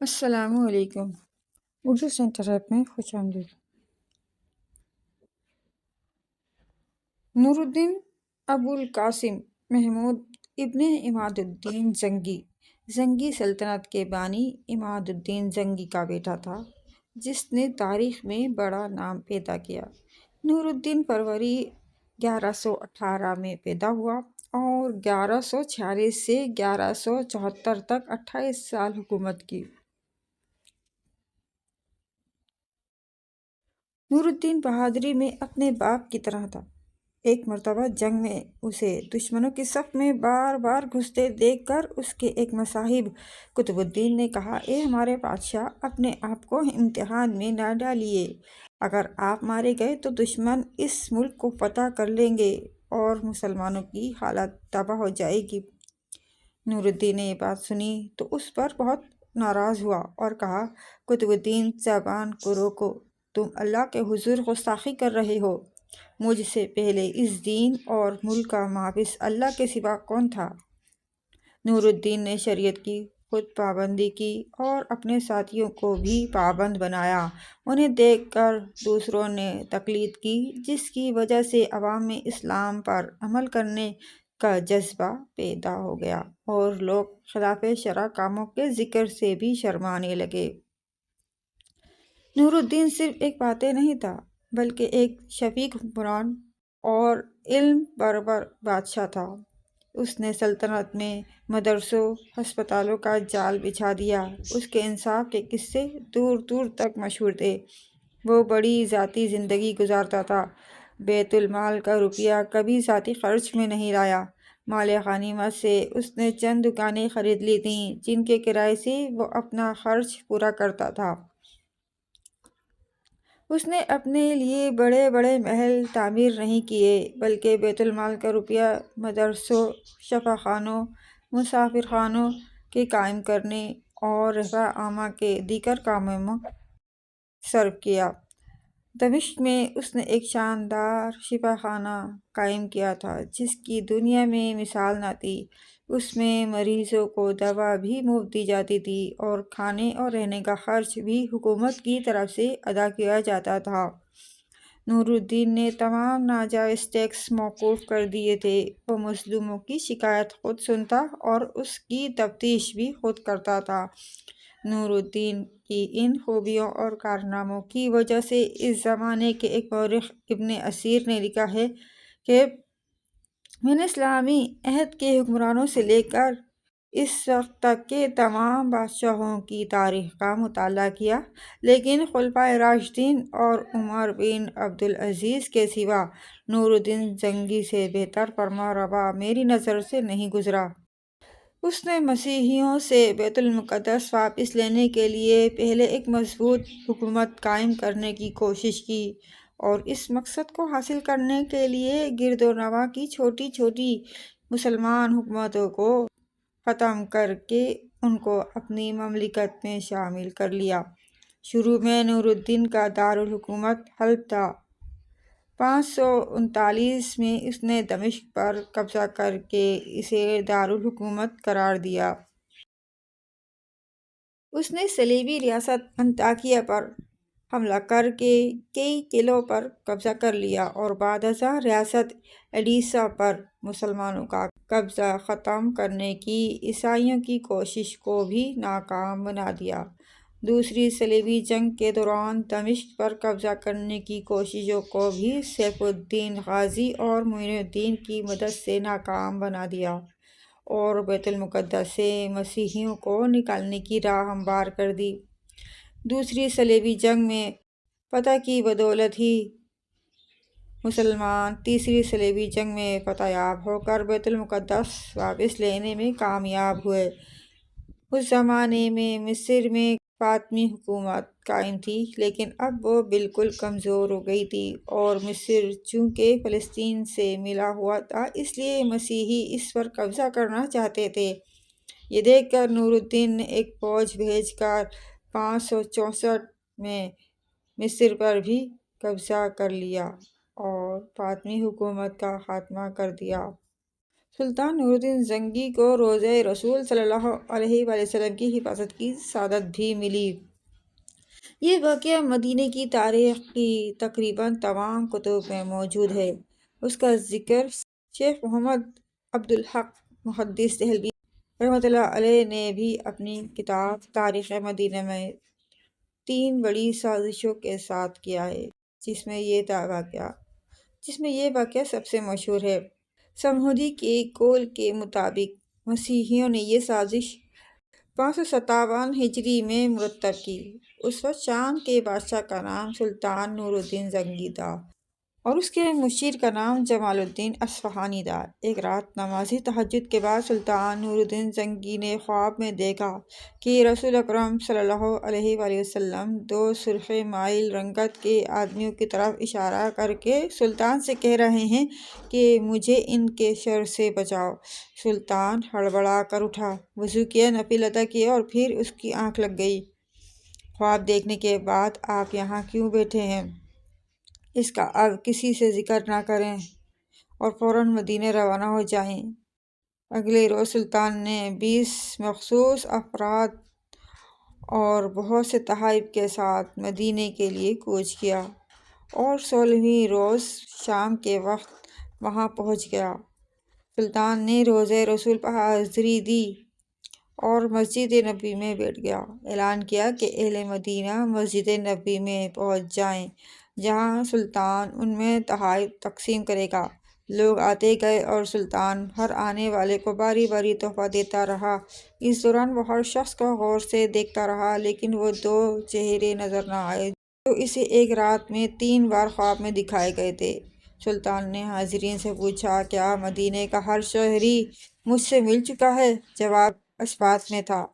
السلام علیکم۔ Urdu centre app میں خوش آمدید۔ نور الدین ابو القاسم محمود ابن عماد الدین زنگی سلطنت کے بانی عماد الدین زنگی کا بیٹا تھا، جس نے تاریخ میں بڑا نام پیدا کیا۔ نور الدین فروری 1118 میں پیدا ہوا اور 1146 سے 1174 تک 28 سال حکومت کی۔ نور الدین بہادری میں اپنے باپ کی طرح تھا۔ ایک مرتبہ جنگ میں اسے دشمنوں کی صف میں بار بار گھستے دیکھ کر اس کے ایک مصاحب قطب الدین نے کہا، اے ہمارے بادشاہ، اپنے آپ کو امتحان میں نہ ڈالیے۔ اگر آپ مارے گئے تو دشمن اس ملک کو فتح کر لیں گے اور مسلمانوں کی حالت تباہ ہو جائے گی۔ نور الدین نے یہ بات سنی تو اس پر بہت ناراض ہوا اور کہا، قطب الدین، زبان کو روکو، تم اللہ کے حضور گستاخی کر رہے ہو۔ مجھ سے پہلے اس دین اور ملک کا محافظ اللہ کے سوا کون تھا؟ نور الدین نے شریعت کی خود پابندی کی اور اپنے ساتھیوں کو بھی پابند بنایا۔ انہیں دیکھ کر دوسروں نے تقلید کی، جس کی وجہ سے عوام میں اسلام پر عمل کرنے کا جذبہ پیدا ہو گیا اور لوگ خلاف شرع کاموں کے ذکر سے بھی شرمانے لگے۔ نور الدین صرف ایک فاتح نہیں تھا، بلکہ ایک شفیق حکمران اور علم پرور بادشاہ تھا۔ اس نے سلطنت میں مدرسوں، ہسپتالوں کا جال بچھا دیا۔ اس کے انصاف کے قصے دور دور تک مشہور تھے۔ وہ بڑی ذاتی زندگی گزارتا تھا، بیت المال کا روپیہ کبھی ذاتی خرچ میں نہیں لایا۔ مال غنیمت سے اس نے چند دکانیں خرید لی تھیں، جن کے کرائے سے وہ اپنا خرچ پورا کرتا تھا۔ اس نے اپنے لیے بڑے بڑے محل تعمیر نہیں کیے، بلکہ بیت المال کا روپیہ مدرسوں، شفا خانوں، مسافر خانوں کے قائم کرنے اور رفع عامہ کے دیگر کاموں میں صرف کیا۔ دمشق میں اس نے ایک شاندار شفا خانہ قائم کیا تھا، جس کی دنیا میں مثال نہ تھی۔ اس میں مریضوں کو دوا بھی مفت دی جاتی تھی اور کھانے اور رہنے کا خرچ بھی حکومت کی طرف سے ادا کیا جاتا تھا۔ نور الدین نے تمام ناجائز ٹیکس موقوف کر دیے تھے۔ وہ مظلوموں کی شکایت خود سنتا اور اس کی تفتیش بھی خود کرتا تھا۔ نور الدین کی ان خوبیوں اور کارناموں کی وجہ سے اس زمانے کے ایک مورخ ابن اثیر نے لکھا ہے کہ میں نے اسلامی عہد کے حکمرانوں سے لے کر اس وقت تک کے تمام بادشاہوں کی تاریخ کا مطالعہ کیا، لیکن خلفائے راشدین اور عمر بن عبدالعزیز کے سوا نور الدین زنگی سے بہتر فرمانروا میری نظر سے نہیں گزرا۔ اس نے مسیحیوں سے بیت المقدس واپس لینے کے لیے پہلے ایک مضبوط حکومت قائم کرنے کی کوشش کی اور اس مقصد کو حاصل کرنے کے لیے گرد و نواح کی چھوٹی چھوٹی مسلمان حکومتوں کو ختم کر کے ان کو اپنی مملکت میں شامل کر لیا۔ شروع میں نور الدین کا دارالحکومت حلب تھا۔ 539 میں اس نے دمشق پر قبضہ کر کے اسے دارالحکومت قرار دیا۔ اس نے صلیبی ریاست انطاکیہ پر حملہ کر کے کئی قلعوں پر قبضہ کر لیا اور بعد ازاں ریاست ایڈیسا پر مسلمانوں کا قبضہ ختم کرنے کی عیسائیوں کی کوشش کو بھی ناکام بنا دیا۔ دوسری صلیبی جنگ کے دوران دمشق پر قبضہ کرنے کی کوششوں کو بھی سیف الدین غازی اور معین الدین کی مدد سے ناکام بنا دیا اور بیت المقدس سے مسیحیوں کو نکالنے کی راہ ہموار کر دی۔ دوسری صلیبی جنگ میں فتح کی بدولت ہی مسلمان تیسری صلیبی جنگ میں فتح یاب ہو کر بیت المقدس واپس لینے میں کامیاب ہوئے۔ اس زمانے میں مصر میں فاطمی حکومت قائم تھی، لیکن اب وہ بالکل کمزور ہو گئی تھی اور مصر چونکہ فلسطین سے ملا ہوا تھا، اس لیے مسیحی اس پر قبضہ کرنا چاہتے تھے۔ یہ دیکھ کر نور الدین نے ایک فوج بھیج کر 564 میں مصر پر بھی قبضہ کر لیا اور فاطمی حکومت کا خاتمہ کر دیا۔ سلطان نور الدین زنگی کو روضہ رسول صلی اللہ علیہ وآلہ وسلم کی حفاظت کی سعادت بھی ملی۔ یہ واقعہ مدینہ کی تاریخ کی تقریباً تمام کتب میں موجود ہے۔ اس کا ذکر شیخ محمد عبدالحق محدث دہلوی رحمۃ اللہ علیہ نے بھی اپنی کتاب تاریخ مدینہ میں 3 بڑی سازشوں کے ساتھ کیا ہے، جس میں یہ واقعہ سب سے مشہور ہے۔ سمہودی کے قول کے مطابق مسیحیوں نے یہ سازش 557 ہجری میں مرتب کی۔ اس وقت شام کے بادشاہ کا نام سلطان نور الدین زنگی تھا اور اس کے مشیر کا نام جمال الدین اصفہانی تھا۔ ایک رات نماز تہجد کے بعد سلطان نور الدین زنگی نے خواب میں دیکھا کہ رسول اکرم صلی اللہ علیہ وآلہ وسلم 2 سرخ مائل رنگت کے آدمیوں کی طرف اشارہ کر کے سلطان سے کہہ رہے ہیں کہ مجھے ان کے شر سے بچاؤ۔ سلطان ہڑبڑا کر اٹھا، وضو کیا، نفل ادا کیے اور پھر اس کی آنکھ لگ گئی۔ خواب دیکھنے کے بعد آپ یہاں کیوں بیٹھے ہیں؟ اس کا اب کسی سے ذکر نہ کریں اور فوراً مدینہ روانہ ہو جائیں۔ اگلے روز سلطان نے 20 مخصوص افراد اور بہت سے تحائف کے ساتھ مدینہ کے لیے کوچ کیا اور 16ویں روز شام کے وقت وہاں پہنچ گیا۔ سلطان نے روضہ رسول پر حاضری دی اور مسجد نبوی میں بیٹھ گیا۔ اعلان کیا کہ اہل مدینہ مسجد نبوی میں پہنچ جائیں، جہاں سلطان ان میں تحائف تقسیم کرے گا۔ لوگ آتے گئے اور سلطان ہر آنے والے کو باری باری تحفہ دیتا رہا۔ اس دوران وہ ہر شخص کو غور سے دیکھتا رہا، لیکن وہ 2 چہرے نظر نہ آئے جو اسے ایک رات میں 3 بار خواب میں دکھائے گئے تھے۔ سلطان نے حاضرین سے پوچھا، کیا مدینہ کا ہر شہری مجھ سے مل چکا ہے؟ جواب اس بات میں تھا۔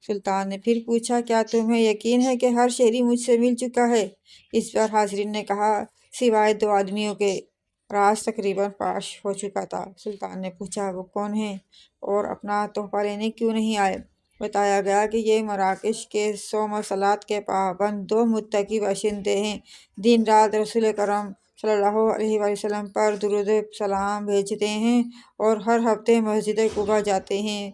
سلطان نے پھر پوچھا، کیا تمہیں یقین ہے کہ ہر شہری مجھ سے مل چکا ہے؟ اس پر حاضرین نے کہا، سوائے 2 آدمیوں کے۔ راز تقریباً فاش ہو چکا تھا۔ سلطان نے پوچھا، وہ کون ہیں اور اپنا تحفہ لینے کیوں نہیں آئے؟ بتایا گیا کہ یہ مراکش کے صوم و صلات کے پابند 2 متقی باشندے ہیں۔ دن رات رسول اکرم صلی اللہ علیہ وآلہ وسلم پر درود و سلام بھیجتے ہیں اور ہر ہفتے مسجد قباء جاتے ہیں۔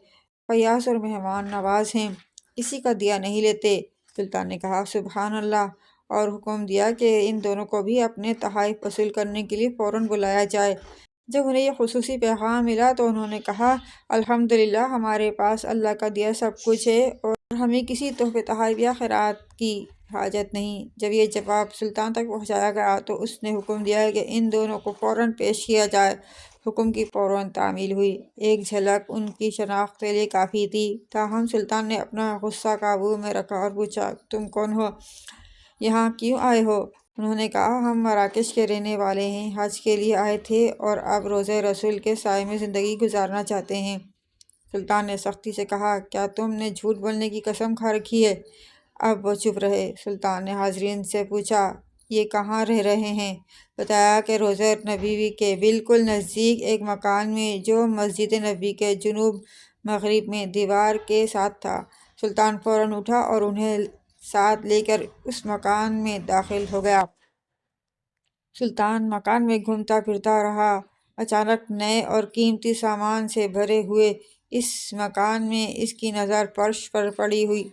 فیاض اور مہمان نواز ہیں، کسی کا دیا نہیں لیتے۔ سلطان نے کہا، سبحان اللہ، اور حکم دیا کہ ان دونوں کو بھی اپنے تحائف وصول کرنے کے لیے فوراً بلایا جائے۔ جب انہیں یہ خصوصی پیغام ملا تو انہوں نے کہا، الحمدللہ، ہمارے پاس اللہ کا دیا سب کچھ ہے اور ہمیں کسی تحفے، تحائف یا خیرات کی حاجت نہیں۔ جب یہ جواب سلطان تک پہنچایا گیا تو اس نے حکم دیا کہ ان دونوں کو فوراً پیش کیا جائے۔ حکم کی فوراً تعمیل ہوئی۔ ایک جھلک ان کی شناخت کے لیے کافی تھی، تاہم سلطان نے اپنا غصہ قابو میں رکھا اور پوچھا، تم کون ہو؟ یہاں کیوں آئے ہو؟ انہوں نے کہا، ہم مراکش کے رہنے والے ہیں، حج کے لیے آئے تھے اور اب روضہ رسول کے سائے میں زندگی گزارنا چاہتے ہیں۔ سلطان نے سختی سے کہا، کیا تم نے جھوٹ بولنے کی قسم کھا رکھی ہے؟ اب وہ چپ رہے۔ سلطان نے حاضرین سے پوچھا، یہ کہاں رہ رہے ہیں؟ بتایا کہ روضہ نبوی کے بالکل نزدیک ایک مکان میں جو مسجد نبوی کے جنوب مغرب میں دیوار کے ساتھ تھا۔ سلطان فوراً اٹھا اور انہیں ساتھ لے کر اس مکان میں داخل ہو گیا۔ سلطان مکان میں گھومتا پھرتا رہا۔ اچانک نئے اور قیمتی سامان سے بھرے ہوئے اس مکان میں اس کی نظر فرش پر پڑی ہوئی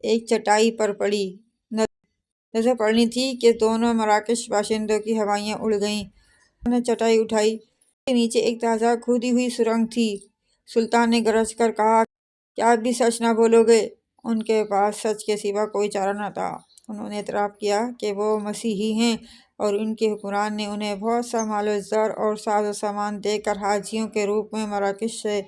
ایک چٹائی پر پڑی۔ نظر پڑنی تھی کہ دونوں مراکش باشندوں کی ہوائیاں اڑ گئیں۔ سلطان نے چٹائی اٹھائی، اس کے نیچے ایک تازہ کھودی ہوئی سرنگ تھی۔ سلطان نے گرج کر کہا، کیا اب بھی سچ نہ بولو گے؟ ان کے پاس سچ کے سوا کوئی چارہ نہ تھا۔ انہوں نے اعتراف کیا کہ وہ مسیحی ہیں اور ان کے حکمران نے انہیں بہت سا مال و زر اور ساز و سامان دے کر حاجیوں کے روپ میں مراکش سے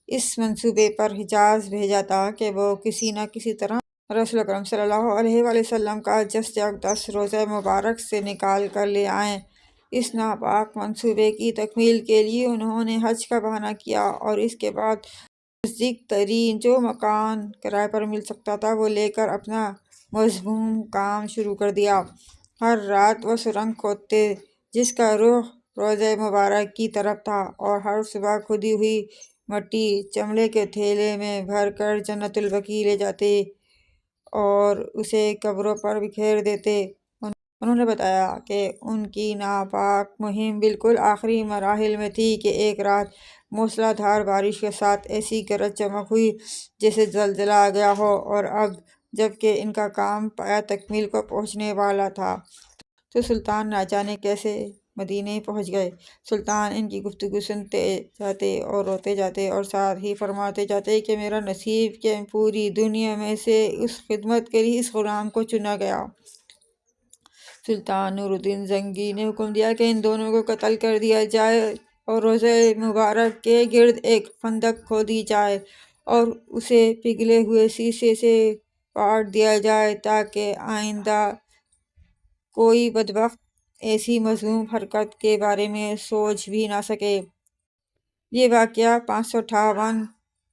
اس منصوبے پر حجاز بھیجا تھا کہ وہ کسی نہ کسی طرح رسول اکرم صلی اللہ علیہ وآلہ وسلم کا جسد اقدس روضہ مبارک سے نکال کر لے آئیں۔ اس ناپاک منصوبے کی تکمیل کے لیے انہوں نے حج کا بہانہ کیا اور اس کے بعد نزدیک ترین جو مکان کرائے پر مل سکتا تھا وہ لے کر اپنا مذموم کام شروع کر دیا۔ ہر رات وہ سرنگ کھودتے جس کا رخ روضہ مبارک کی طرف تھا اور ہر صبح کھودی ہوئی مٹی چمڑے کے تھیلے میں بھر کر جنت البقیع لے جاتے اور اسے قبروں پر بکھیر دیتے۔ انہوں نے بتایا کہ ان کی ناپاک مہم بالکل آخری مراحل میں تھی کہ ایک رات موسلا دھار بارش کے ساتھ ایسی گرج چمک ہوئی جیسے زلزلہ آ گیا ہو، اور اب جبکہ ان کا کام پایہ تکمیل کو پہنچنے والا تھا تو سلطان نہ جانے کیسے مدینے پہنچ گئے۔ سلطان ان کی گفتگو سنتے جاتے اور روتے جاتے اور ساتھ ہی فرماتے جاتے کہ میرا نصیب کہ پوری دنیا میں سے اس خدمت کے لیے اس غلام کو چنا گیا۔ سلطان نور الدین زنگی نے حکم دیا کہ ان دونوں کو قتل کر دیا جائے اور روضہ مبارک کے گرد ایک خندق کھودی جائے اور اسے پگھلے ہوئے شیشے سے پاٹ دیا جائے تاکہ آئندہ کوئی بدبخت ایسی مذموم حرکت کے بارے میں سوچ بھی نہ سکے۔ یہ واقعہ 558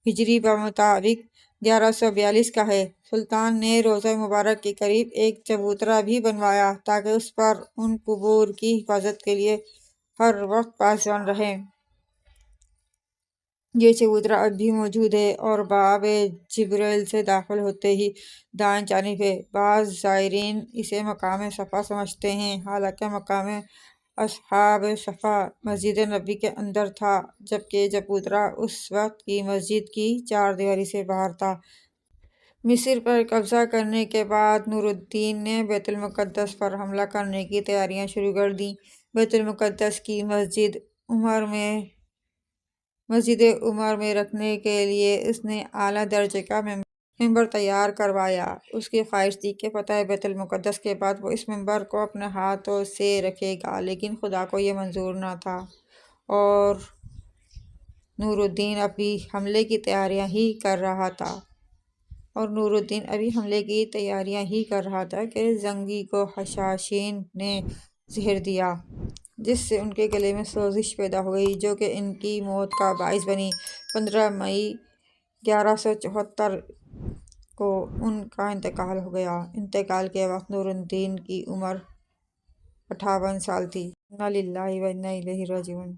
ہجری بمطابق 1142 کا ہے۔ سلطان نے روضہ مبارک کے قریب ایک چبوترا بھی بنوایا تاکہ اس پر ان قبور کی حفاظت کے لیے ہر وقت پاسبان رہیں۔ یہ چبوترا اب بھی موجود ہے اور باب جبریل سے داخل ہوتے ہی دائیں جانب ہے۔ بعض زائرین اسے مقام صفا سمجھتے ہیں، حالانکہ مقام اصحاب صفا مسجد نبوی کے اندر تھا، جبکہ یہ چبوترا اس وقت کی مسجد کی چار دیواری سے باہر تھا۔ مصر پر قبضہ کرنے کے بعد نور الدین نے بیت المقدس پر حملہ کرنے کی تیاریاں شروع کر دیں۔ بیت المقدس کی مسجد عمر میں رکھنے کے لیے اس نے اعلیٰ درجے کا ممبر تیار کروایا۔ اس کی خواہش تھی کہ فتح بیت المقدس کے بعد وہ اس ممبر کو اپنے ہاتھوں سے رکھے گا، لیکن خدا کو یہ منظور نہ تھا اور نور الدین ابھی حملے کی تیاریاں ہی کر رہا تھا کہ زنگی کو حشاشین نے زہر دیا، جس سے ان کے گلے میں سوزش پیدا ہو گئی جو کہ ان کی موت کا باعث بنی۔ 15 مئی 1174 کو ان کا انتقال ہو گیا۔ انتقال کے وقت نور الدین کی عمر 58 سال تھی۔ انا للہ و انا الیہ راجعون۔